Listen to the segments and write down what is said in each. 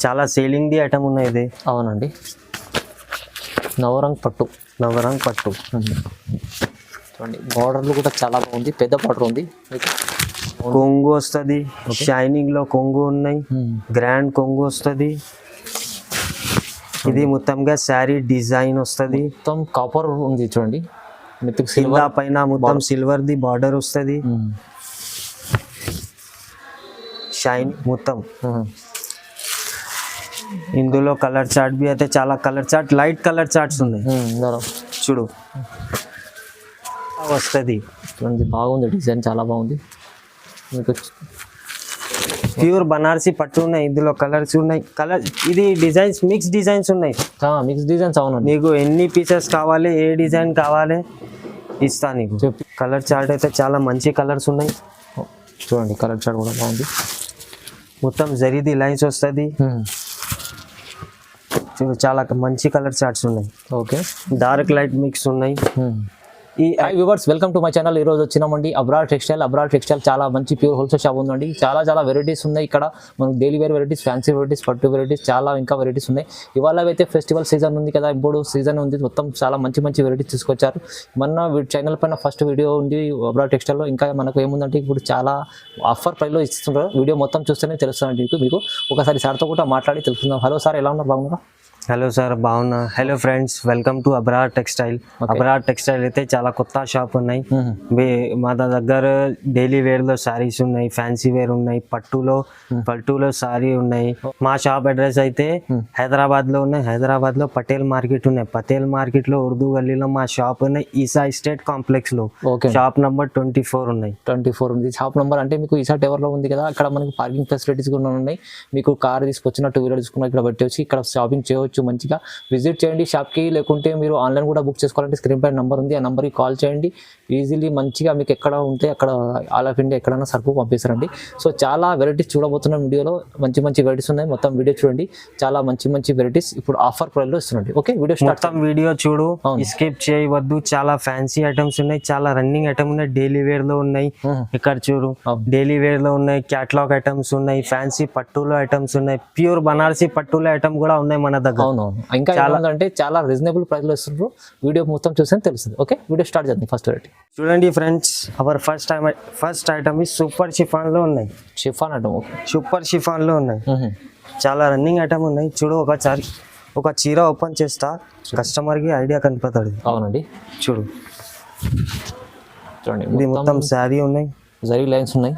చాలా selling the item ఉన్నాయి ఇది. అవునండి, నవరంగ్ పట్టు. చూడండి బార్డర్లు కూడా చాలా బాగుంది, పెద్ద బార్డర్ ఉంది. కొంగు వస్తుంది, షైనింగ్ లో కొంగు ఉన్నాయి, గ్రాండ్ కొంగు వస్తుంది. ఇది మొత్తంగా శారీ డిజైన్ వస్తుంది, మొత్తం కాపర్ ఉంది చూడండి. కింద పైన మొత్తం సిల్వర్ ది బార్డర్ వస్తుంది. షైన్ మొత్తం. ఇందులో కలర్ చార్ట్ బి అయితే చాలా colour chart, light colour charts ఉన్నాయి. చూడు వస్తుంది. బాగుంది డిజైన్, చాలా బాగుంది. మీకు ప్యూర్ బనారసి పట్టు ఉన్నాయి. ఇందులో కలర్స్ ఉన్నాయి. కలర్ ఇది డిజైన్స్ మిక్స్ డిజైన్స్ ఉన్నాయి. Mix designs. అవును, నీకు ఎన్ని పీసెస్ కావాలి, ఏ డిజైన్ కావాలి ఇస్తా నీకు. కలర్ చార్ట్ అయితే చాలా మంచి కలర్స్ ఉన్నాయి. చూడండి కలర్ చార్ట్ కూడా బాగుంది. మొత్తం జరీది లైన్స్ వస్తుంది. చాలా మంచి కలర్ చార్ట్స్ ఉన్నాయి. ఓకే, డార్క్ లైట్ మిక్స్ ఉన్నాయి. ఈ viewers, welcome to my channel. ఈరోజు వచ్చినామండి అబ్రార్ టెక్స్టైల్. చాలా మంచి ప్యూర్ హోల్సేల్ షాప్ ఉందండి. చాలా వెరైటీస్ ఉన్నాయి ఇక్కడ. మనకు daily wear varieties, fancy varieties, పట్టు వెరైటీస్, చాలా ఇంకా వెరైటీస్ ఉన్నాయి. ఇవాళ అయితే ఫెస్టివల్ సీజన్ ఉంది కదా, ఇప్పుడు సీజన్ ఉంది. మొత్తం చాలా మంచి వెరైటీస్ తీసుకొచ్చారు. మన ఛానల్ పైన ఫస్ట్ వీడియో ఉంది అబ్రార్ టెక్స్టైల్లో. ఇంకా మనకు ఏముందంటే ఇప్పుడు చాలా ఆఫర్ ప్రైస్లో ఇస్తున్నారు. వీడియో మొత్తం చూస్తేనే తెలుస్తుంది మీకు. ఒకసారి సార్తో కూడా మాట్లాడి తెలుసుకుందాం. హలో సార్, ఎలా ఉన్నారు? బాగున్నారా? హలో సార్, బాగున్నా. Hello friends, welcome to Abrar textile. Abrar textile అయితే చాలా కొత్త షాప్ ఉన్నాయి. మా దగ్గర డైలీ వేర్ లో సారీస్ ఉన్నాయి, ఫ్యాన్సీ వేర్ ఉన్నాయి, పట్టులో సారీ ఉన్నాయి. మా షాప్ అడ్రస్ అయితే హైదరాబాద్ లో ఉన్నాయి. హైదరాబాద్ లో పటేల్ మార్కెట్ ఉన్నాయి. పటేల్ మార్కెట్ లో ఉర్దూ గల్లీలో మా షాప్ ఉన్నాయి. ఈసా ఎస్టేట్ కాంప్లెక్స్ లో షాప్ నంబర్ 24 ఉన్నాయి. 24 ఉంది షాప్ నంబర్. అంటే మీకు ఈసా టవర్ లో ఉంది కదా, అక్కడ మనకి పార్కింగ్ ఫెసిలిటీస్ కూడా ఉన్నాయి. మీకు కార్ తీసుకొచ్చిన, 2 వీలర్ తీసుకున్న ఇక్కడ పెట్టవచ్చు. ఇక్కడ షాపింగ్ చేయవచ్చు. మంచిగా విజిట్ చేయండి షాప్కి. లేకుంటే మీరు ఆన్లైన్ కూడా బుక్ చేసుకోవాలంటే స్క్రీన్ పై నెంబర్ ఉంది, ఆ నెంబర్కి కాల్ చేయండి. ఈజీలీ మంచిగా మీకు ఎక్కడ ఉంటే అక్కడ ఆల్ ఆఫ్ ఇండియా ఎక్కడైనా సరుకు పంపిస్తారండి. సో చాలా వెరైటీస్ చూడబోతున్నాం వీడియోలో. మంచి వెరైటీస్ ఉన్నాయి. మొత్తం వీడియో చూడండి. చాలా మంచి వెరైటీస్ ఇప్పుడు ఆఫర్ ప్రైస్లో ఇస్తున్నాండి. ఓకే, వీడియో మొత్తం వీడియో చూడు, స్కిప్ చేయవద్దు. చాలా ఫ్యాన్సీ ఐటమ్స్ ఉన్నాయి, చాలా రన్నింగ్ ఐటమ్ ఉన్నాయి. డైలీ వేర్ లో ఉన్నాయి. ఇక్కడ చూడు, డైలీ వేర్ లో ఉన్నాయి, క్యాటలాగ్ ఐటమ్స్ ఉన్నాయి, ఫ్యాన్సీ పట్టులో ఐటమ్స్ ఉన్నాయి, ప్యూర్ బనారసి పట్టులో ఐటమ్ కూడా ఉన్నాయి మన దగ్గర. అవునవును, ఇంకా అంటే చాలా రీజనబుల్ ప్రైస్ లో ఇస్తున్నారు. వీడియో మొత్తం చూస్తే తెలుస్తుంది. ఓకే, వీడియో స్టార్ట్ చేద్దాం. ఫస్ట్ వెరైటీ చూడండి friends, our first item super chiffon లో ఉన్నాయి. Chiffon item. సూపర్ షిఫాన్ లో ఉన్నాయి. చాలా రన్నింగ్ ఐటమ్ ఉన్నాయి. చూడు, ఒక చీర ఓపెన్ చేస్తా, కస్టమర్ కి ఐడియా కనిపిస్తుంది. అవునండి, చూడు. చూడండి, ఇది మొత్తం శారీ ఉన్నాయి, జరీ లైన్స్ ఉన్నాయి,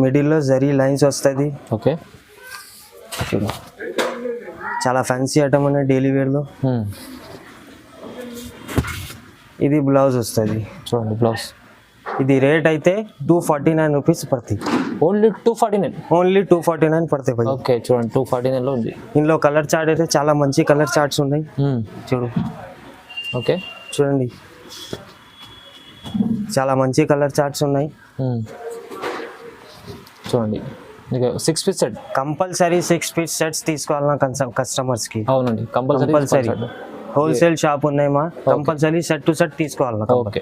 మిడిల్ లో జరీ లైన్స్ వస్తుంది. ఓకే, చూడు, చాలా ఫ్యాన్సీ ఐటమ్ ఉన్నాయి డైలీ వేర్ లో. ఇది బ్లౌజ్ వస్తుంది. చూడండి బ్లౌజ్. ఇది రేట్ అయితే 249 రూపీస్ పడుతుంది. ఓన్లీ 249. ఓన్లీ 249 పడుతుంది భయ్. ఓకే, చూడండి 249 లో ఉంది. ఇందులో కలర్ చార్ట్ అయితే చాలా మంచి కలర్ చార్ట్స్ ఉన్నాయి. చూడు. ఓకే, చూడండి, చాలా మంచి కలర్ చార్ట్స్ ఉన్నాయి. చూడండి, 6 piece set. Compulsory 6 piece sets తీసుకోవాలన్నా కస్టమర్స్ కి. అవునండి, కంపల్సరీ. హోల్సేల్ షాప్ ఉన్నాయి మా, కంపల్సరీ సెట్ టు సెట్ తీసుకోవాలన్నా. ఓకే,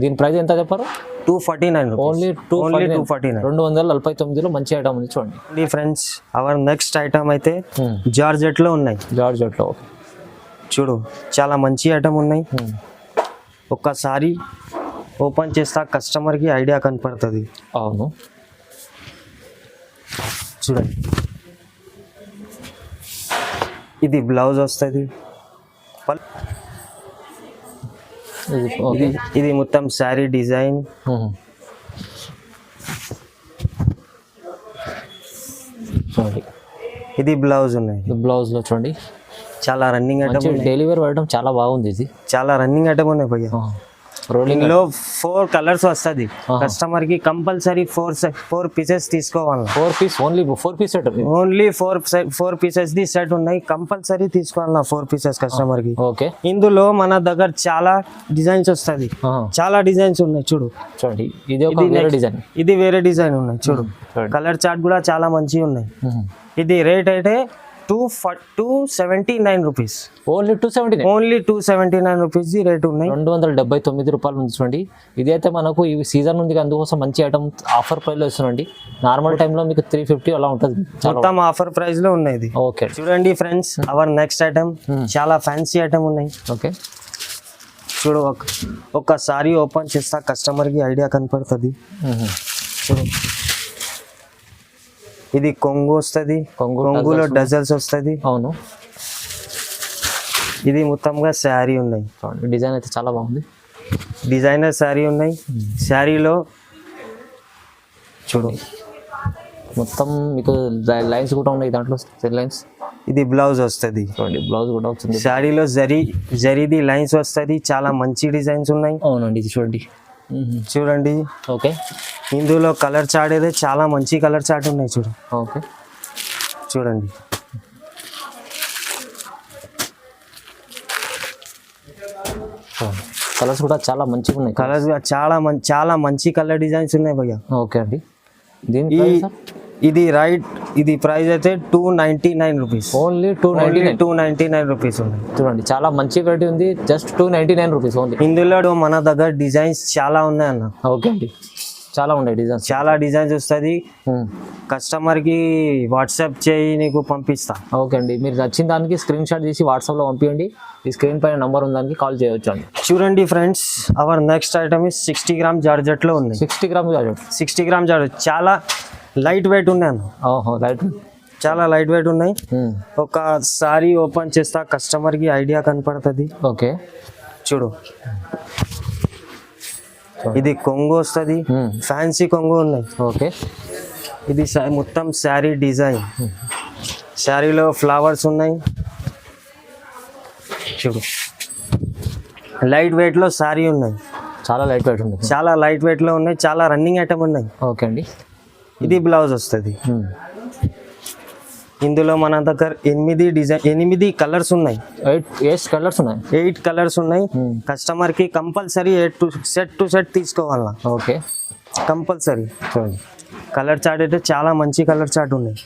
దీని ప్రైస్ ఎంత చెప్పారు? 249. ఓన్లీ 249. 249లో మంచి ఐటమ్ ఉంది. చూడండి ఫ్రెండ్స్, అవర్ నెక్స్ట్ ఐటమ్ అయితే జార్జెట్ లో ఉన్నాయి. జార్జెట్ లో చూడు, చాలా మంచి ఐటమ్ ఉన్నాయి. ఒక్కసారి ఓపెన్ చేస్తా, కస్టమర్ కి ఐడియా కనపడుతుంది. అవును, చూడండి. ఇది బ్లౌజ్ వస్తుంది. ఇది మొత్తం శారీ డిజైన్. చూడండి, ఇది బ్లౌజ్ ఉన్నాయి. బ్లౌజ్ లో చూడండి, చాలా రన్నింగ్ ఐటమ్. డైలీ వేర్ వాడటం చాలా బాగుంది. ఇది చాలా రన్నింగ్ ఐటమ్ ఉన్నాయి భయ్య. రోలింగ్ లో 4 కలర్స్ వస్తుంది. కస్టమర్ కి కంపల్సరీ 4 పీసెస్ తీసుకోవాలి. 4 piece, only 4 piece set. Only 4 pieces the set ఉన్నాయి. కంపల్సరీ తీసుకోవాలి 4 పీసెస్ కస్టమర్ కి. ఓకే, ఇందులో మన దగ్గర చాలా డిజైన్స్ వస్తుంది. చాలా డిజైన్స్ ఉన్నాయి. చూడు, చూడండి, ఇది వేరే డిజైన్. ఇది వేరే డిజైన్ ఉన్నాయి. చూడు, కలర్ చార్ట్ కూడా చాలా మంచిగా ఉన్నాయి. ఇది రేట్ అయితే 279 rupees. Only 279. Only 279 rupees rate ఉన్నాయి. 279 రూపాయలు ఉంది చూడండి. ఇదైతే మనకు ఈ సీజన్ ఉంది అందుకోసం మంచి ఐటమ్ ఆఫర్ ప్రైస్లో ఇస్తున్నాండి. నార్మల్ టైంలో మీకు 350 అలా ఉంటుంది. మొత్తం ఆఫర్ ప్రైస్ లో ఉన్నది. ఓకే చూడండి ఫ్రెండ్స్, అవర్ నెక్స్ట్ ఐటమ్ చాలా ఫ్యాన్సీ ఐటమ్ ఉన్నాయి. ఓకే చూడు, ఒక్కసారి ఓపెన్ చేస్తా కస్టమర్ కి ఐడియా కనపడుతుంది. చూడు, ఇది కొంగు వస్తుంది. కొంగులో డజల్స్ వస్తుంది. అవును, ఇది మొత్తంగా శారీ ఉన్నాయి. డిజైన్ అయితే చాలా బాగుంది. డిజైనర్ శారీ ఉన్నాయి. శారీలో చూడు మొత్తం మీకు లైన్స్ కూడా ఉన్నాయి దాంట్లో, లైన్స్. ఇది బ్లౌజ్ వస్తుంది. చూడండి, బ్లౌజ్ కూడా వస్తుంది. శారీలో జరీది లైన్స్ వస్తుంది. చాలా మంచి డిజైన్స్ ఉన్నాయి. అవునండి, ఇది చూడండి. చూడండి, ఓకే. ఇందులో కలర్ చార్ట్ అయితే చాలా మంచి కలర్ చార్ట్ ఉన్నాయి. చూడు, ఓకే, చూడండి. కలర్స్ కూడా చాలా మంచిగా ఉన్నాయి. కలర్స్ చాలా మంచి కలర్ డిజైన్స్ ఉన్నాయి భయ్య. ఓకే అండి. దీని ఇది ప్రైస్ అయితే 299 రూపీస్. ఓన్లీ 299 రూపీస్ ఉన్నాయి. చూడండి, చాలా మంచి వెరైటీ ఉంది. Just 299 rupees only. ఇందులో మన దగ్గర డిజైన్స్ చాలా ఉన్నాయి అన్న. ఓకే అండి, చాలా ఉన్నాయి డిజైన్స్. చాలా డిజైన్స్ వస్తుంది. కస్టమర్ కి వాట్సాప్ చేయి, నీకు పంపిస్తా. ఓకే అండి, మీరు నచ్చిన దానికి స్క్రీన్ షాట్ తీసి వాట్సాప్లో పంపించండి. ఈ స్క్రీన్ పైన నంబర్ ఉంది, దానికి కాల్ చేయవచ్చు అండి. చూడండి friends, our next item 60 gram georgette లో ఉంది. 60 గ్రామ్ జార్జెట్. 60 గ్రామ్ జార్జెట్ చాలా లైట్ వెయిట్ ఉన్నాయి అన్న. ఓహో, లైట్, చాలా లైట్ వెయిట్ ఉన్నాయి. ఒకసారి ఓపెన్ చేస్తా కస్టమర్ కి ఐడియా కనపడుతుంది. ఓకే, చూడు, ఇది కొంగు వస్తుంది. ఫ్యాన్సీ కొంగు ఉన్నాయి. ఓకే, ఇది మొత్తం శారీ డిజైన్. శారీలో ఫ్లవర్స్ ఉన్నాయి. చూడు, లైట్ వెయిట్ లో శారీ ఉన్నాయి. చాలా లైట్ వెయిట్ ఉంది. చాలా లైట్ వెయిట్ లో ఉన్నాయి. చాలా రన్నింగ్ ఐటమ్ ఉన్నాయి. ఓకే అండి. ఇది బ్లౌజ్ వస్తుంది. ఇందులో మన దగ్గర 8 కలర్స్ ఉన్నాయి. 8 కలర్స్ ఉన్నాయి. 8 కలర్స్ ఉన్నాయి. కస్టమర్ కి కంపల్సరీ సెట్ టు సెట్ తీసుకోవాలా. Okay, compulsory. కలర్ చార్ట్ అయితే చాలా మంచి కలర్ చార్ట్ ఉన్నాయి.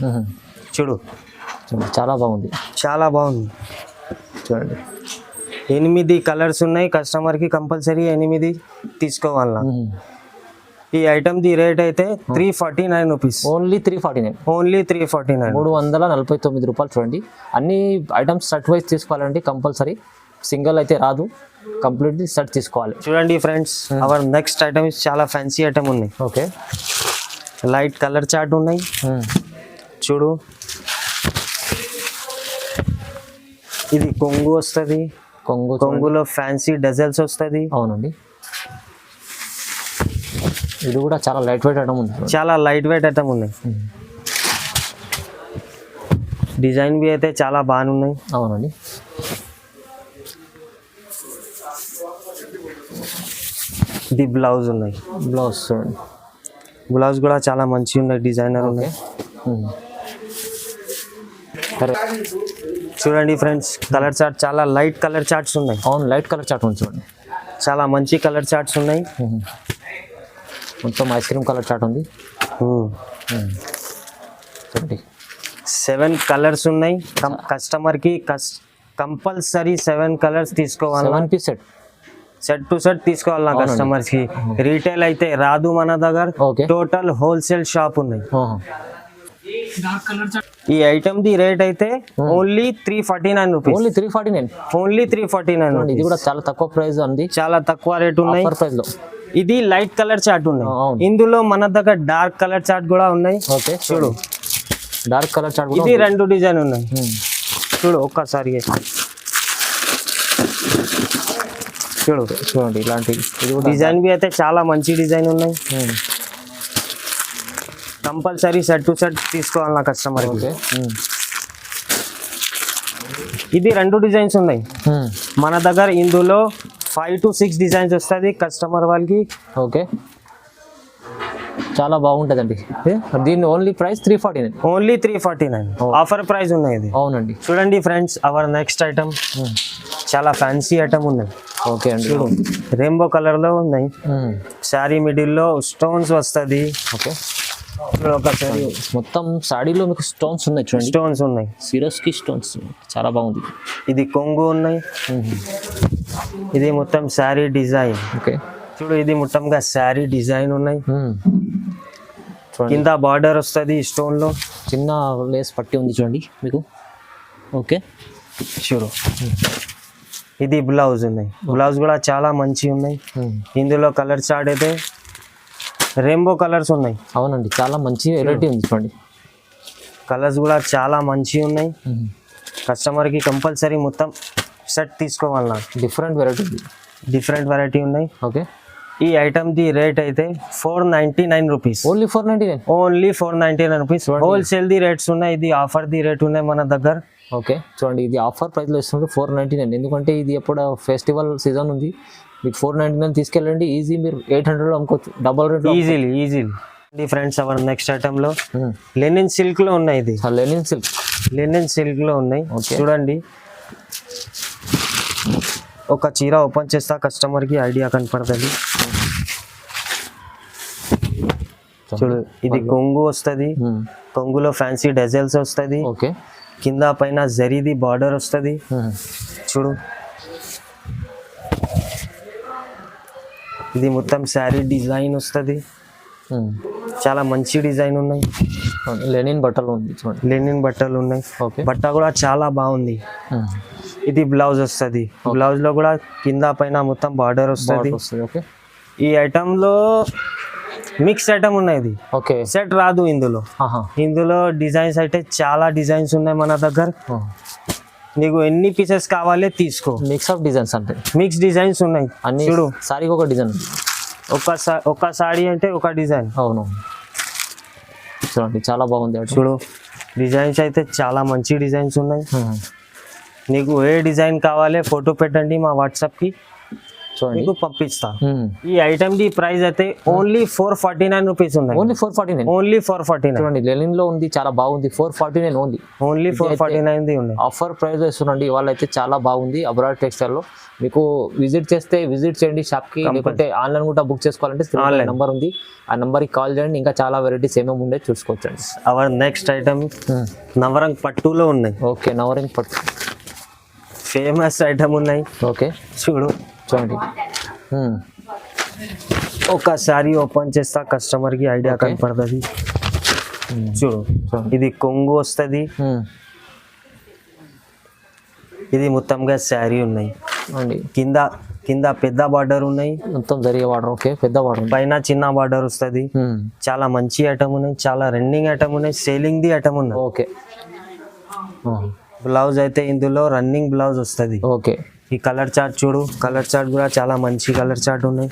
చూడు, చాలా బాగుంది. చాలా బాగుంది. చూడండి, 8 కలర్స్ ఉన్నాయి. కస్టమర్ కి కంపల్సరీ 8 తీసుకోవాలా. ఈ ఐటమ్ ది రేట్ అయితే 349 రూపీస్. ఓన్లీ 349. ఓన్లీ 349. 349 రూపాయలు. చూడండి, అన్ని ఐటమ్స్ సెట్ వైజ్ తీసుకోవాలండి కంపల్సరీ. సింగిల్ అయితే రాదు, కంప్లీట్ సెట్ తీసుకోవాలి. చూడండి ఫ్రెండ్స్, అవర్ నెక్స్ట్ ఐటమ్ చాలా ఫ్యాన్సీ ఐటమ్ ఉన్నాయి. ఓకే, లైట్ కలర్ చార్ట్ ఉన్నాయి. చూడు, ఇది కొంగు వస్తుంది. కొంగులో ఫ్యాన్సీ డజల్స్ వస్తుంది. అవునండి, ఇది కూడా చాలా లైట్ వెయిట్ ఐటమ్ ఉంది. చాలా లైట్ వెయిట్ ఐటమ్ ఉన్నాయి. డిజైన్ బి అయితే చాలా బాగున్నాయి. అవునండి, ఇది బ్లౌజ్ ఉన్నాయి. బ్లౌజ్ చూడండి, బ్లౌజ్ కూడా చాలా మంచిగా ఉన్నాయి. డిజైనర్ ఉన్నాయి. చూడండి ఫ్రెండ్స్, కలర్ చార్ట్ చాలా లైట్ కలర్ చార్ట్స్ ఉన్నాయి. అవును, లైట్ కలర్ చార్ట్ ఉంది. చూడండి, చాలా మంచి కలర్ చార్ట్స్ ఉన్నాయి. మొత్తం ఐస్ క్రీమ్ కలర్ చార్ట్ ఉంది. చూడండి, 7 కలర్స్ ఉన్నాయి. కస్టమర్ కి కంపల్సరీ 7 కలర్స్ తీసుకోవాలి. 7 పీస్ సెట్ టు సెట్ తీసుకోవాలి కస్టమర్స్ కి. రీటైల్ అయితే రాదు మన దగ్గర. టోటల్ హోల్సేల్ షాప్ ఉన్నాయి. ఈ ఐటమ్ ది రేట్ అయితే ఓన్లీ 349 రూపీస్. ఓన్లీ 349. ఓన్లీ 349. ఇది కూడా చాలా తక్కువ ప్రైస్ ఉంది. చాలా తక్కువ రేట్ ఉన్నాయి. ప్రైస్ లో ఇది లైట్ కలర్ చార్ట్ ఉన్నాయి. ఇందులో మన దగ్గర డార్క్ కలర్ చార్ట్ కూడా ఉన్నాయి. ఓకే, చూడు, డార్క్ కలర్ చార్ట్. ఇది 2 డిజైన్ ఉన్నాయి. చూడు, ఒక్కసారి చూడు. చూడండి, ఇలాంటి డిజైన్ బి అయితే చాలా మంచి డిజైన్ ఉన్నాయి. కంపల్సరీ సెట్ టు సెట్ తీసుకోవాలి కస్టమర్. ఇది 2 డిజైన్స్ ఉన్నాయి మన దగ్గర. ఇందులో 5 to 6 డిజైన్స్ వస్తుంది కస్టమర్ వాళ్ళకి. ఓకే, చాలా బాగుంటుందండి. దీని only price 349. Only 349 offer price ఉన్నాయి ఇది. అవునండి. చూడండి ఫ్రెండ్స్, అవర్ నెక్స్ట్ ఐటమ్ చాలా ఫ్యాన్సీ ఐటమ్ ఉన్నాయి. ఓకే అండి, రెయిన్బో కలర్ లో ఉన్నాయి. శారీ మిడిల్ లో స్టోన్స్ వస్తుంది. ఓకే, ఒకసారి మొత్తం సాడీలో మీకు స్టోన్స్ ఉన్నాయి చూడండి, స్టోన్స్ ఉన్నాయి. సిరస్ కి స్టోన్స్ చాలా బాగుంది. ఇది కొంగు ఉన్నాయి. ఇది మొత్తం శారీ డిజైన్. ఓకే చూడు ఇది మొత్తంగా శారీ డిజైన్ ఉన్నాయి. చూడండి కింద బార్డర్ వస్తుంది స్టోన్ లో, చిన్న లేస్ పట్టి ఉంది చూడండి మీకు. ఓకే చూడు ఇది బ్లౌజ్ ఉన్నాయి. బ్లౌజ్ కూడా చాలా మంచి ఉన్నాయి. ఇందులో కలర్ చార్ట్ అయితే రెయిన్బో కలర్స్ ఉన్నాయి. అవునండి చాలా మంచి వెరైటీ ఉంది చూడండి. కలర్స్ కూడా చాలా మంచి ఉన్నాయి. కస్టమర్కి కంపల్సరీ మొత్తం సెట్ తీసుకోవాలన్నా. డిఫరెంట్ వెరైటీ ఉంది, డిఫరెంట్ వెరైటీ ఉన్నాయి. ఓకే ఈ ఐటమ్ ది రేట్ అయితే 499 rupees. Only 499. Only 499 rupees. Wholesale the rates ఉన్నాయి. ఇది ఆఫర్ ది రేట్ ఉన్నాయి మన దగ్గర. ఓకే చూడండి ఇది ఆఫర్ ప్రైస్లో ఇస్తుంటే 499. ఎందుకంటే ఇది ఎప్పుడు ఫెస్టివల్ సీజన్ ఉంది. మీకు 499 తీసుకెళ్ళండి, ఈజీ మీరు 800 అమ్ముకోవచ్చు, double rate easily. Friends our next item లో లెనిన్ సిల్క్ లో ఉన్నాయి. ఇది లెనిన్ సిల్క్ లో ఉన్నాయి. చూడండి ఒక చీర ఓపెన్ చేస్తా కస్టమర్ కి ఐడియా కనపడుతుంది. చూడు ఇది కొంగు వస్తుంది. కొంగులో ఫ్యాన్సీ డెజల్స్ వస్తుంది. ఓకే కింద పైన జరీది బార్డర్ వస్తుంది. చూడు ఇది మొత్తం శారీ డిజైన్ వస్తుంది. చాలా మంచి డిజైన్ ఉన్నాయి. లెనిన్ బట్టలు ఉంది చూడండి, లెనిన్ బట్టలు ఉన్నాయి. ఓకే బట్ట కూడా చాలా బాగుంది. ఇది బ్లౌజ్ వస్తుంది. బ్లౌజ్ లో కూడా కింద పైన మొత్తం బార్డర్ వస్తుంది. ఓకే ఈ ఐటమ్ లో మిక్స్ ఐటమ్ ఉన్నాయి. ఇది ఓకే సెట్ రాదు ఇందులో. ఇందులో డిజైన్స్ అయితే చాలా డిజైన్స్ ఉన్నాయి మన దగ్గర. నీకు ఎన్ని పీసెస్ కావాలి తీసుకో. మిక్స్ ఆఫ్ డిజైన్స్ అంటే మిక్స్ డిజైన్స్ ఉన్నాయి అన్ని. చూడు సారీకి ఒక డిజైన్, ఒక సారీ అంటే ఒక డిజైన్. అవును చూడండి చాలా బాగుంది. చూడు డిజైన్స్ అయితే చాలా మంచి డిజైన్స్ ఉన్నాయి. నీకు ఏ డిజైన్ కావాలి ఫోటో పెట్టండి మా వాట్సాప్కి, చూడండి నీకు పంపిస్తా. ఈ ఐటమ్ ది ప్రైస్ అయితే ఓన్లీ 449 రూపీస్ ఉన్నాయి. ఓన్లీ 449. ఓన్లీ 449. చూడండి లెనిన్ లో ఉంది, చాలా బాగుంది. 449 ఓన్లీ. ఓన్లీ 449 ది ఉన్నాయి. ఆఫర్ ప్రైస్ ఇస్తున్నాండి ఇవాళ అయితే చాలా బాగుంది. అబ్రాడ్ టెక్స్టైల్ లో మీకు విజిట్ చేయండి షాప్ కి, లేకుంటే ఆన్లైన్ కూడా బుక్ చేసుకోవాలంటే నంబర్ ఉంది, ఆ నంబర్కి కాల్ చేయండి. ఇంకా చాలా వెరైటీస్ ఏమేమి ఉండే చూసుకోవచ్చండి. అవర్ నెక్స్ట్ ఐటమ్ నవరంగ్ పట్టులో ఉన్నాయి. ఓకే నవరంగ్ పట్టు ఫేమస్ ఐటమ్ ఉన్నాయి. ఓకే చూడండి ఒకసారి ఓపెన్ చేస్తా కస్టమర్ కి ఐడియా కనపడుతుంది. చూడు ఇది కొంగు వస్తుంది. ఇది మొత్తంగా శారీ ఉన్నాయి. కింద పెద్ద బార్డర్ ఉన్నాయి, మొత్తం జరిగే బార్డర్. ఓకే పెద్ద బార్డర్, పైన చిన్న బార్డర్ వస్తుంది. చాలా మంచి ఐటమ్ ఉన్నాయి, చాలా రన్నింగ్ ఐటమ్ ఉన్నాయి, సేలింగ్ ది ఐటమ్ ఉన్నాయి. ఓకే బ్లౌజ్ అయితే ఇందులో రన్నింగ్ బ్లౌజ్ వస్తుంది. ఓకే ఈ కలర్ చార్ట్ చూడు, కలర్ చార్ట్ కూడా చాలా మంచి కలర్ చార్ట్ ఉన్నాయి.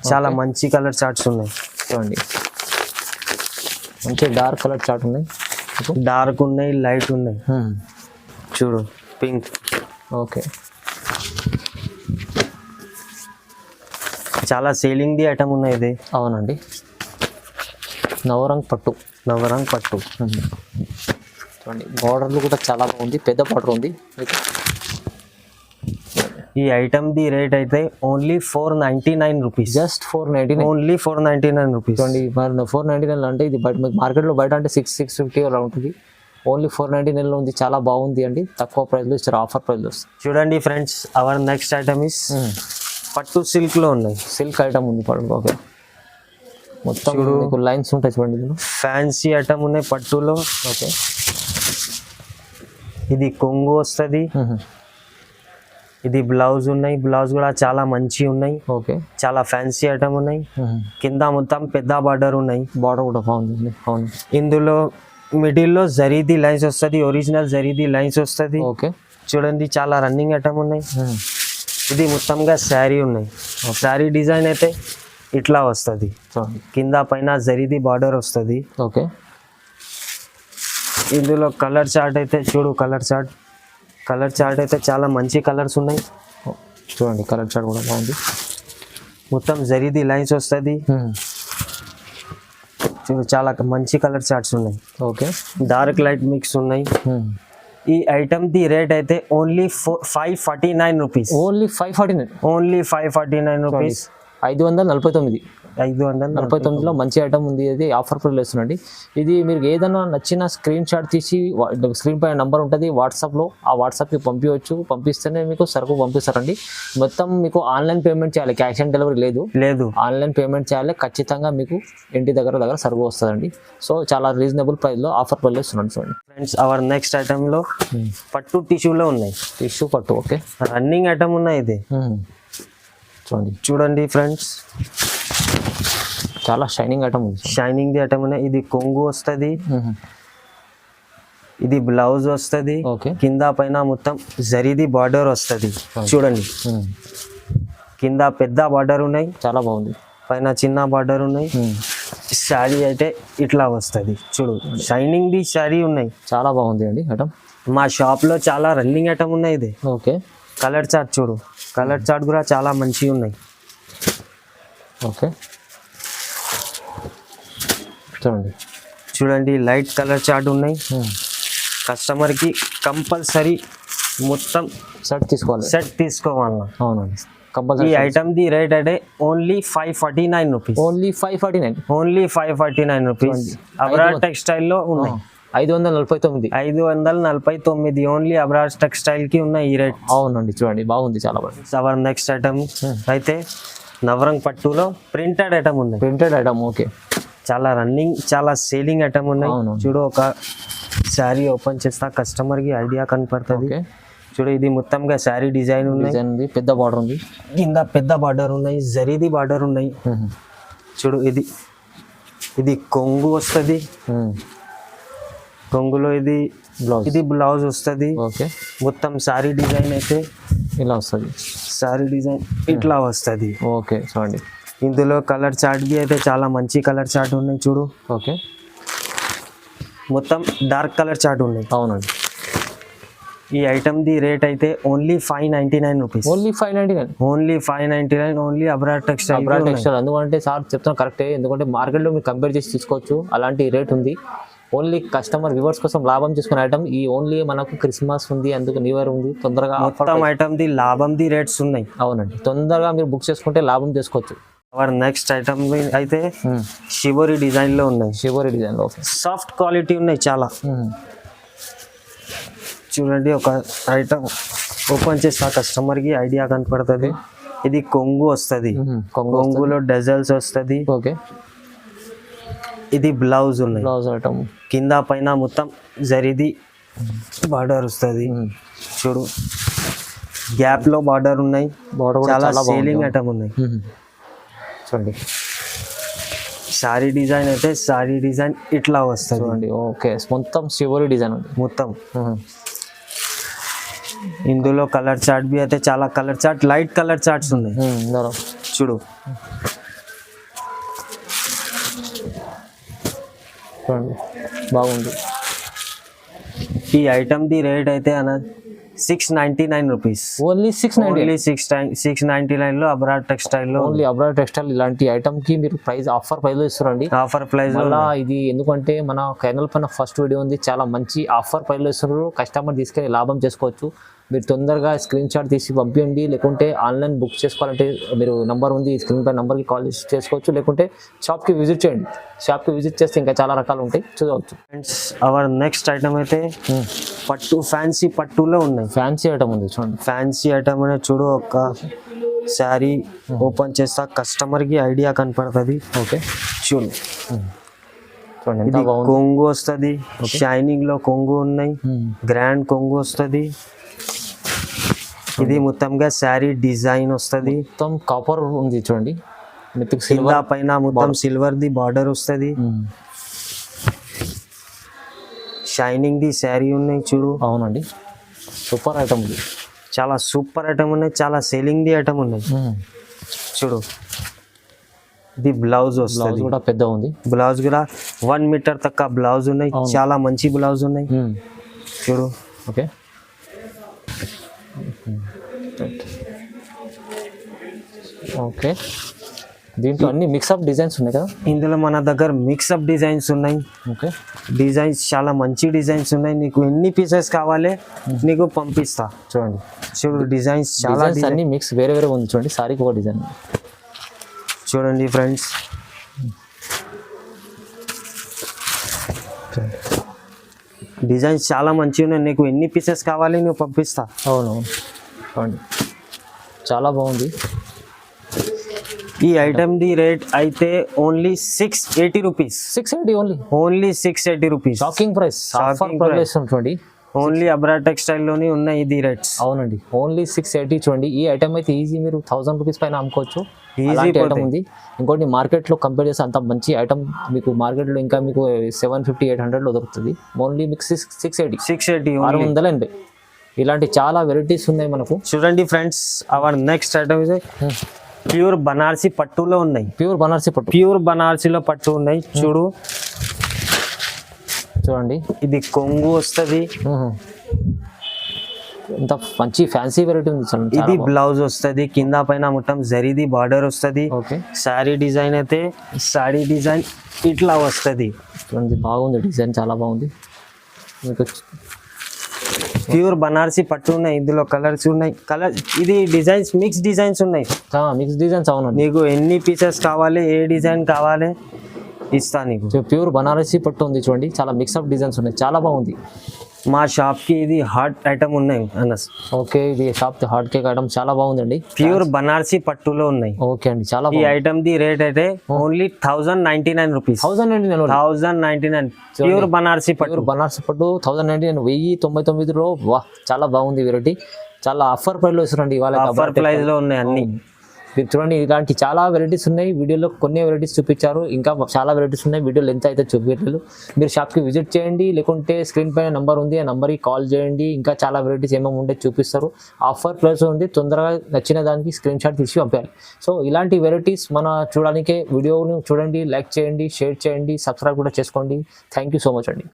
చాలా మంచి కలర్ చార్ట్స్ ఉన్నాయి. చూడండి మంచి డార్క్ కలర్ చార్ట్ ఉన్నాయి, డార్క్ ఉన్నాయి, లైట్ ఉన్నాయి. చూడు పింక్. ఓకే చాలా సేలింగ్ ది ఐటమ్ ఉన్నాయి ఇది. అవునండి నవరంగ్ పట్టు చూడండి బార్డర్లు కూడా చాలా బాగుంది, పెద్ద బార్డర్ ఉంది. ఈ ఐటమ్ ది రేట్ అయితే only 499 rupees. Just 499. Only 499 rupees. చూడండి 499 అంటే ఇది మార్కెట్లో బయట అంటే 650 అలా ఉంటుంది. ఓన్లీ 499 ఉంది, చాలా బాగుంది అండి. తక్కువ ప్రైస్లో ఇస్తారు, ఆఫర్ ప్రైస్లో వస్తుంది. చూడండి friends our next item is పట్టు సిల్క్ లో ఉన్నాయి. సిల్క్ ఐటమ్ ఉంది పట్టు. ఓకే మొత్తం మీకు లైన్స్ ఉంటాయి చూడండి, ఫ్యాన్సీ ఐటమ్ ఉన్నాయి పట్టులో. ఓకే ఇది కొంగు వస్తుంది. ఇది బ్లౌజ్ ఉన్నాయి, బ్లౌజ్ కూడా చాలా మంచి ఉన్నాయి. ఓకే చాలా ఫ్యాన్సీ ఐటమ్ ఉన్నాయి. కింద మొత్తం పెద్ద బార్డర్ ఉన్నాయి, బార్డర్ కూడా బాగుంది. అవును ఇందులో మిడిల్ లో జరీది లైన్స్ వస్తుంది, ఒరిజినల్ జరీది లైన్స్ వస్తుంది. ఓకే చూడండి చాలా రన్నింగ్ ఐటమ్ ఉన్నాయి. ఇది మొత్తంగా శారీ ఉన్నాయి. శారీ డిజైన్ అయితే ఇట్లా వస్తుంది, కింద పైన జరీది బార్డర్ వస్తుంది. ఓకే ఇందులో కలర్ చార్ట్ అయితే చూడు, కలర్ చార్ట్ అయితే చాలా మంచి కలర్స్ ఉన్నాయి. చూడండి కలర్ చార్ట్ కూడా బాగుంది. మొత్తం జరీది లైన్స్ వస్తుంది. చూడు చాలా మంచి కలర్ చార్ట్స్ ఉన్నాయి. ఓకే డార్క్ లైట్ మిక్స్ ఉన్నాయి. ఈ ఐటమ్ ది రేట్ అయితే only 549 rupees. Only 549. Only 549 rupees. 549. 549లో మంచి ఐటమ్ ఉంది. ఇది ఆఫర్ ప్రైస్ ఇస్తున్నాండి. ఇది మీరు ఏదైనా నచ్చిన స్క్రీన్ షాట్ తీసి స్క్రీన్ పైన నంబర్ ఉంటుంది వాట్సాప్లో, ఆ వాట్సాప్కి పంపించవచ్చు. పంపిస్తేనే మీకు సరుకు పంపిస్తారండి. మొత్తం మీకు ఆన్లైన్ పేమెంట్ చేయాలి, క్యాష్ ఆన్ డెలివరీ లేదు. ఆన్లైన్ పేమెంట్ చేయాలి. ఖచ్చితంగా మీకు ఇంటి దగ్గర సరుకు వస్తుందండి. సో చాలా రీజనబుల్ ప్రైస్లో ఆఫర్ ప్రైస్లో ఇస్తున్నాను. చూడండి ఫ్రెండ్స్, అవర్ నెక్స్ట్ ఐటెంలో పట్టు టిష్యూలో ఉన్నాయి. టిష్యూ పట్టు ఓకే, రన్నింగ్ ఐటమ్ ఉన్నాయి. ఇది చూడండి ఫ్రెండ్స్, చాలా షైనింగ్ ఐటమ్ ఉంది. షైనింగ్ ది ఐటమ్ ఉన్నాయి. ఇది కొంగు వస్తుంది, ఇది బ్లౌజ్ వస్తుంది. కింద పైన మొత్తం జరీది బార్డర్ వస్తుంది. చూడండి, కింద పెద్ద బార్డర్ ఉన్నాయి, చాలా బాగుంది. పైన చిన్న బార్డర్ ఉన్నాయి. శారీ అయితే ఇట్లా వస్తుంది. చూడు, షైనింగ్ ది శారీ ఉన్నాయి. చాలా బాగుంది అండి ఐటమ్. మా షాప్ లో చాలా రన్నింగ్ ఐటమ్ ఉన్నాయి. ఇది ఓకే, కలర్ చార్ట్ చూడు, కలర్ చార్ట్ కూడా చాలా మంచిగా ఉన్నాయి. ఓకే చూడండి, లైట్ కలర్ చార్ట్ ఉన్నాయి. కస్టమర్ కి కంపల్సరీ మొత్తం సెట్ తీసుకోవాలి. అవునండి, ఈ ఐటమ్ ది రేట్ అంటే only 549 rupees. Only 549 rupees. Abrar textile లో ఉన్నాయి. 549 ఓన్లీ అబ్రార్ టెక్స్టైల్ కి ఉన్నాయి ఈ రేట్. అవునండి, చూడండి బాగుంది, చాలా బాగుంది. అవర్ నెక్స్ట్ ఐటమ్ అయితే నవరంగ్ పట్టులో ప్రింటెడ్ ఐటమ్ ఉన్నాయి. ఓకే, చాలా రన్నింగ్, చాలా సేలింగ్ ఐటమ్ ఉన్నాయి. చూడు, ఒక శారీ ఓపెన్ చేస్తా, కస్టమర్ కి ఐడియా కనపడుతుంది. చూడు, ఇది మొత్తంగా శారీ డిజైన్ ఉన్నాయి. పెద్ద బార్డర్ ఉంది, కింద పెద్ద బార్డర్ ఉన్నాయి, జరీది బార్డర్ ఉన్నాయి. చూడు, ఇది కొంగు వస్తుంది. కొంగులో ఇది బ్లౌజ్ వస్తుంది. మొత్తం శారీ డిజైన్ అయితే ఇలా వస్తుంది. శారీ డిజైన్ ఇట్లా వస్తుంది. ఓకే, చూడండి, ఇందులో కలర్ చార్ట్ కి అయితే చాలా మంచి కలర్ చార్ట్ ఉన్నాయి. చూడు, ఓకే, మొత్తం డార్క్ కలర్ చార్ట్ ఉన్నాయి. అవునండి. ఈ ఐటమ్ ది రేట్ అయితే only 599 rupees. Only 599 only Abrar textile. ఎందుకంటే సార్ చెప్తాను కరెక్టే, ఎందుకంటే మార్కెట్లో మీరు కంపేర్ చేసి తీసుకోవచ్చు, అలాంటి రేట్ ఉంది. ఓన్లీ కస్టమర్ వ్యూవర్స్ కోసం లాభం చేసుకునే ఐటమ్. ఈ ఓన్లీ మనకు క్రిస్మస్ ఉంది, అందుకు న్యూ ఇయర్ ఉంది, తొందరగా మొత్తం ఐటమ్ ది లాభం ది రేట్స్ ఉన్నాయి. అవునండి, తొందరగా మీరు బుక్ చేసుకుంటే లాభం చేసుకోవచ్చు. అవర్ నెక్స్ట్ ఐటమ్ అయితే షివోరి డిజైన్ లో ఉన్నాయి. సాఫ్ట్ క్వాలిటీ ఉన్నాయి చాలా. చూడండి, ఒక ఐటమ్ ఓపెన్ చేసి కస్టమర్ కి ఐడియా కనపడుతుంది. ఇది కొంగు వస్తుంది, కొంగులో డజల్స్ వస్తుంది. ఓకే, ఇది బ్లౌజ్ ఉన్నాయి. కింద పైన మొత్తం జరీది బార్డర్ వస్తుంది. చూడు, గ్యాప్ లో బార్డర్ ఉన్నాయి. చాలా సేలింగ్ ఐటమ్ ఉన్నాయి. చూడండి, సారీ డిజైన్ అయితే సారీ డిజైన్ ఇట్లా వస్తుంది. చూడండి, ఓకే, మొత్తం షివోరి డిజైన్ ఉంది మొత్తం. ఇందులో కలర్ చార్ట్ బి అయితే చాలా colour chart, light colour charts ఉన్నాయి. చూడు, బాగుంది. ఈ ఐటమ్ ది రేట్ అయితే 699 రూపీస్. ఓన్లీ 699 లో అబ్రార్ టెక్స్టైల్ లో. ఓన్లీ అబ్రార్ టెక్స్టైల్ ఇలాంటి ఐటమ్ కి మీరు ప్రైస్ ఆఫర్ ప్రైస్ లో ఇస్తారండి. ఆఫర్ ప్రైస్ లో ఇది ఎందుకంటే మన ఛానల్ పైన ఫస్ట్ వీడియో ఉంది, చాలా మంచి ఆఫర్ ప్రైస్ లో ఇస్తారు. కస్టమర్ తీసుకెళ్ళి లాభం చేసుకోవచ్చు. మీరు తొందరగా స్క్రీన్ షాట్ తీసి పంపించండి, లేకుంటే ఆన్లైన్ బుక్ చేసుకోవాలంటే మీరు నంబర్ ఉంది, స్క్రీన్ పై నంబర్కి కాల్ చేసుకోవచ్చు, లేకుంటే షాప్కి విజిట్ చేయండి. షాప్కి విజిట్ చేస్తే ఇంకా చాలా రకాలు ఉంటాయి, చూడవచ్చు. ఫ్రెండ్స్, అవర్ నెక్స్ట్ ఐటమ్ అయితే పట్టు, ఫ్యాన్సీ పట్టులో ఉన్నాయి. ఫ్యాన్సీ ఐటమ్ ఉంది, చూడండి. ఫ్యాన్సీ ఐటమ్ అనేది చూడు, ఒక శారీ ఓపెన్ చేస్తా కస్టమర్కి ఐడియా కనపడుతుంది. ఓకే, చూడు, ఇది కొంగు వస్తుంది. షైనింగ్ లో కొంగు ఉన్నాయి, గ్రాండ్ కొంగు వస్తుంది. ఇది మొత్తంగా శారీ డిజైన్ వస్తుంది. మొత్తం కాపర్ ఉంది, చూడండి. కింద పైన మొత్తం సిల్వర్ ది బార్డర్ వస్తుంది. షైనింగ్ ది శారీ ఉన్నాయి. చూడు, అవునండి, సూపర్ ఐటమ్ ఉంది. చాలా సూపర్ ఐటమ్ ఉన్నాయి, చాలా సేలింగ్ ది ఐటమ్ ఉన్నాయి. చూడు, ఇది బ్లౌజ్ వస్తుంది, కూడా పెద్ద ఉంది. బ్లౌజ్ కూడా 1 మీటర్ తక్క బ్లౌజ్ ఉన్నాయి. చాలా మంచి బ్లౌజ్ ఉన్నాయి. చూడు, ఓకే, ఓకే. దీంట్లో అన్ని మిక్సప్ డిజైన్స్ ఉన్నాయి కదా. ఇందులో మన దగ్గర మిక్సప్ డిజైన్స్ ఉన్నాయి. ఓకే, డిజైన్స్ చాలా మంచి డిజైన్స్ ఉన్నాయి. నీకు ఎన్ని పీసెస్ కావాలి నీకు పంపిస్తా. చూడండి, చూడు, డిజైన్స్ చాలా అన్ని మిక్స్ వేరే వేరే ఉంది. చూడండి, సారీకి ఒక డిజైన్. చూడండి ఫ్రెండ్స్, డిజైన్స్ చాలా మంచిగా ఉన్నాయి. నీకు ఎన్ని పీసెస్ కావాలి నువ్వు పంపిస్తా. అవునవును చూడండి చాలా బాగుంది. ఈ ఐటమ్ ది రేట్ అయితే only 680 rupees. 680 only. Only 680 rupees. Shocking price. Offer price చూడండి. ఓన్లీ అబ్రార్ టెక్స్టైల్ లోని ఉన్నాయి ఇది రేట్స్. అవునండి ఓన్లీ 680 చూడండి. ఈ ఐటమ్ అయితే ఈజీ మీరు 1000 రూపీస్ పైన అమ్ముకోవచ్చు. అలాంటి ఐటమ్ ఉంది. ఇంకోటి మార్కెట్లో కంపేర్ చేస్తే అంత మంచి ఐటమ్ మీకు మార్కెట్లో ఇంకా మీకు 750-800లో దొరుకుతుంది. ఓన్లీ మీకు 680 680 ఇలాంటి చాలా వెరైటీస్ ఉన్నాయి మనకు. చూడండి friends, our next item is pure Banarasi పట్టులో ఉన్నాయి. ప్యూర్ బనారసి పట్టు. ప్యూర్ బనారసిలో పట్టు ఉన్నాయి. చూడండి ఇది కొంగు వస్తుంది. ఇంత మంచి ఫ్యాన్సీ వెరైటీ ఉంది చూడండి. ఇది బ్లౌజ్ వస్తుంది, కింద పైన మొత్తం జరీది బార్డర్ వస్తుంది. ఓకే. సారీ డిజైన్ అయితే సారీ డిజైన్ ఇట్లా వస్తుంది. చూడండి బాగుంది డిజైన్, చాలా బాగుంది. మీకు ప్యూర్ బనారసి పట్టు ఉన్నాయి. ఇందులో కలర్స్ ఉన్నాయి. ఇది డిజైన్స్ మిక్స్ డిజైన్స్ ఉన్నాయి. Mix designs. అవునండి. నీకు ఎన్ని పీసెస్ కావాలి, ఏ డిజైన్ కావాలి ఇస్తా నీకు. ప్యూర్ బనారసి పట్టు ఉంది చూడండి, చాలా మిక్స్అప్ డిజైన్స్ ఉన్నాయి, చాలా బాగుంది. మా షాప్ కి ఇది హాట్ ఐటమ్ ఉన్నాయి అన్నస్. ఓకే, ఇది షాప్ హాట్ కేక్ ఐటమ్ చాలా బాగుందండి. ప్యూర్ బనారసి పట్టులో ఉన్నాయి. ఓకే అండి, చాలా ఈ ఐటమ్ ది రేట్ అయితే ఓన్లీ 1099 రూపీస్. 1099 ప్యూర్ బనారసి పట్టు. ప్యూర్ బనారసి పట్టు 1099, 1099లో. వా, చాలా బాగుంది వెరైటీ. చాలా ఆఫర్ ప్రైస్ లో ఇస్తారండి ఇవాళ. ఆఫర్ ప్రైస్ లో ఉన్నాయి అన్ని. మీరు చూడండి ఇలాంటి చాలా వెరైటీస్ ఉన్నాయి. వీడియోలో కొన్ని వెరైటీస్ చూపించారు, ఇంకా చాలా వెరైటీస్ ఉన్నాయి. వీడియోలో ఎంత అయితే చూపించలేదు. మీరు షాప్కి విజిట్ చేయండి, లేకుంటే స్క్రీన్ పైన నెంబర్ ఉంది, ఆ నెంబర్కి కాల్ చేయండి. ఇంకా చాలా వెరైటీస్ ఏమేమి ఉంటే చూపిస్తారు. ఆఫర్ ప్రైస్ ఉంది. తొందరగా నచ్చిన దానికి స్క్రీన్ షాట్ తీసి పంపాలి. సో ఇలాంటి వెరైటీస్ మన చూడడానికే వీడియోని చూడండి, లైక్ చేయండి, షేర్ చేయండి, సబ్స్క్రైబ్ కూడా చేసుకోండి. థ్యాంక్ యూ సో మచ్ అండి.